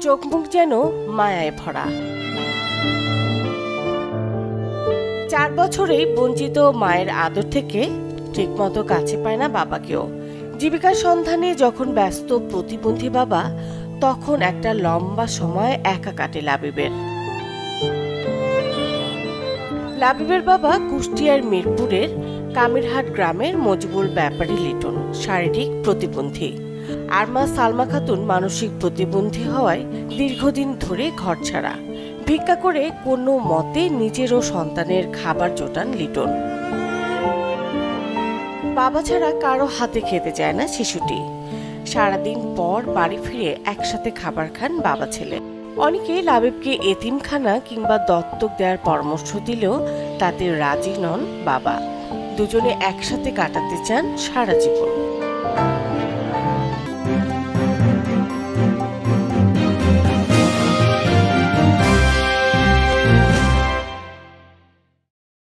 চোখ মুখ যেন মায়ায় ভরা। 4 বছরেই বঞ্চিত মায়ের আদর থেকে ঠিকমতো কাছে পায় না বাবাকেও। জীবিকার সন্ধানে যখন ব্যস্ত প্রতিবন্ধী বাবা, তখন একটা লম্বা সময় একা কাটে লাবিবের। লাবিবের বাবা কুষ্টিয়ার মিরপুরের কামিরহাট গ্রামের মজবুর ব্যাপারী লিটন শারীরিক প্রতিবন্ধী, আর মা সালমা খাতুন মানসিক প্রতিবন্ধী হওয়ায় দীর্ঘদিন ধরে ঘর ছাড়া। ভিক্ষা করে কোনো মতে নিজের ও সন্তানের খাবার জোটান লিটন। বাবা ছাড়া কারো হাতে খেতে চায় না শিশুটি। সারাদিন পর বাড়ি ফিরে একসাথে খাবার খান বাবা ছেলে। অনেকে লাবিবকে এতিমখানা কিংবা দত্তক দেওয়ার পরামর্শ দিলেও তাতে রাজি নন বাবা। দুজনে একসাথে কাটাতে চান সারা জীবন।